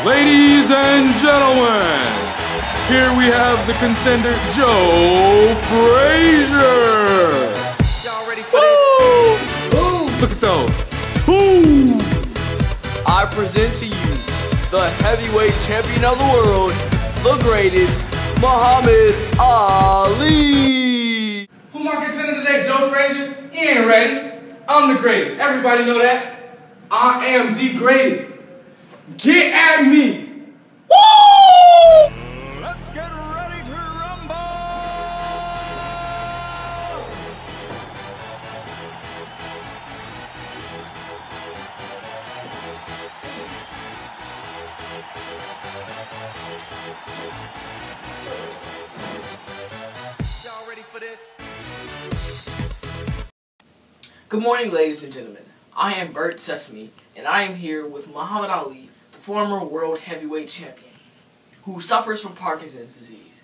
Ladies and gentlemen, here we have the contender Joe Frazier. Y'all ready for this? Woo! Look at those. Woo! I present to you the heavyweight champion of the world, the greatest, Muhammad Ali. Who my contender today, Joe Frazier? He ain't ready. I'm the greatest. Everybody know that. I am the greatest. Get at me. Woo! Let's get ready to rumble! Y'all ready for this? Good morning, ladies and gentlemen. I am Bert Sesame, and I am here with Muhammad Ali, the former world heavyweight champion, who suffers from Parkinson's disease.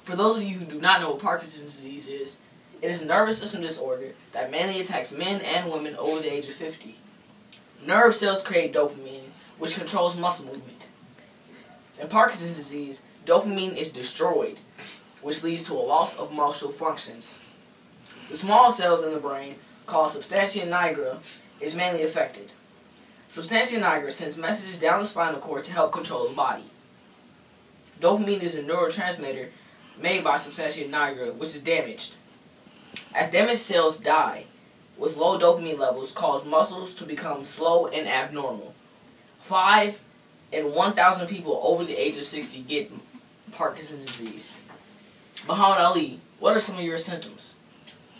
For those of you who do not know what Parkinson's disease is, it is a nervous system disorder that mainly attacks men and women over the age of 50. Nerve cells create dopamine, which controls muscle movement. In Parkinson's disease, dopamine is destroyed, which leads to a loss of muscle functions. The small cells in the brain, called substantia nigra, is mainly affected. Substantia nigra sends messages down the spinal cord to help control the body. Dopamine is a neurotransmitter made by substantia nigra, which is damaged. As damaged cells die, with low dopamine levels cause muscles to become slow and abnormal. 5 in 1,000 people over the age of 60 get Parkinson's disease. Muhammad Ali, what are some of your symptoms?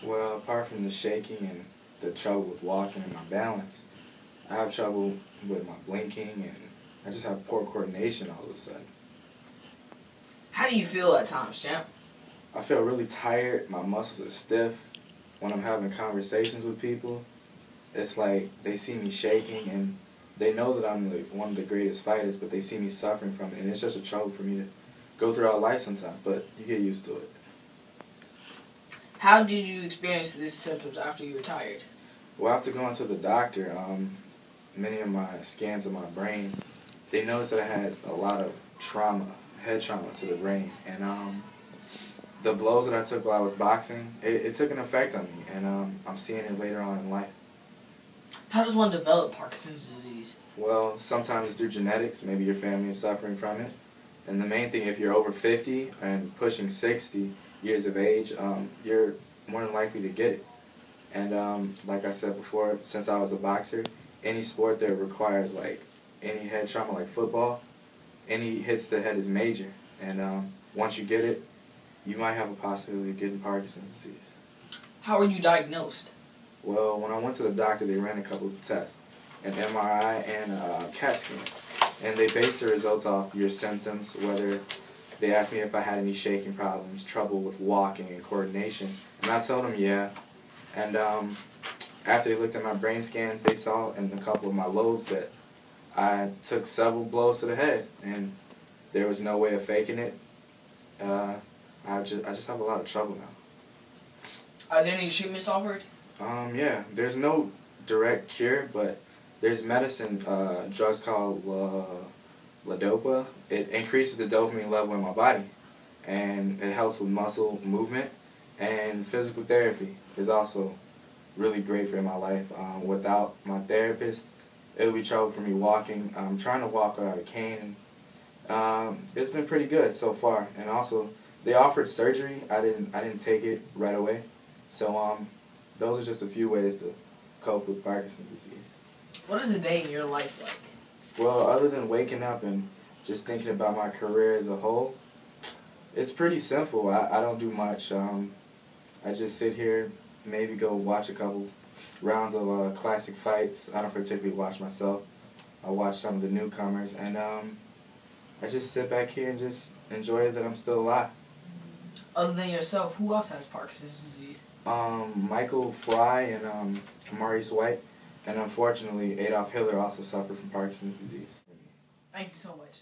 Well, apart from the shaking and the trouble with walking and my balance, I have trouble with my blinking, and I just have poor coordination all of a sudden. How do you feel at times, champ? I feel really tired, my muscles are stiff. When I'm having conversations with people, it's like they see me shaking and they know that I'm like one of the greatest fighters, but they see me suffering from it, and it's just a trouble for me to go throughout life sometimes, but you get used to it. How did you experience these symptoms after you retired? Well, after going to the doctor, many of my scans of my brain, they noticed that I had a lot of trauma, head trauma to the brain, and the blows that I took while I was boxing, it took an effect on me, and I'm seeing it later on in life. How does one develop Parkinson's disease? Well, sometimes it's through genetics. Maybe your family is suffering from it. And the main thing, if you're over 50 and pushing 60 years of age, you're more than likely to get it. And like I said before, since I was a boxer, any sport that requires like any head trauma, like football, any hits to the head is major. And once you get it, you might have a possibility of getting Parkinson's disease. How were you diagnosed? Well, when I went to the doctor, they ran a couple of tests, an MRI and a CAT scan. And they based the results off your symptoms, whether they asked me if I had any shaking problems, trouble with walking and coordination. And I told them yeah. And after they looked at my brain scans, they saw in a couple of my lobes that I took several blows to the head, and there was no way of faking it. I just have a lot of trouble now. Are there any treatments offered? Yeah, there's no direct cure, but there's medicine, drugs called Levodopa. It increases the dopamine level in my body, and it helps with muscle movement. And physical therapy is also really great for my life. Without my therapist, it would be trouble for me walking. I'm trying to walk without a cane. It's been pretty good so far. And also, they offered surgery. I didn't take it right away. So those are just a few ways to cope with Parkinson's disease. What is a day in your life like? Well, other than waking up and just thinking about my career as a whole, it's pretty simple. I don't do much. I just sit here, maybe go watch a couple rounds of classic fights. I don't particularly watch myself. I watch some of the newcomers, and I just sit back here and just enjoy that I'm still alive. Other than yourself, who else has Parkinson's disease? Michael Fry and Maurice White, and unfortunately Adolf Hitler also suffered from Parkinson's disease. Thank you so much.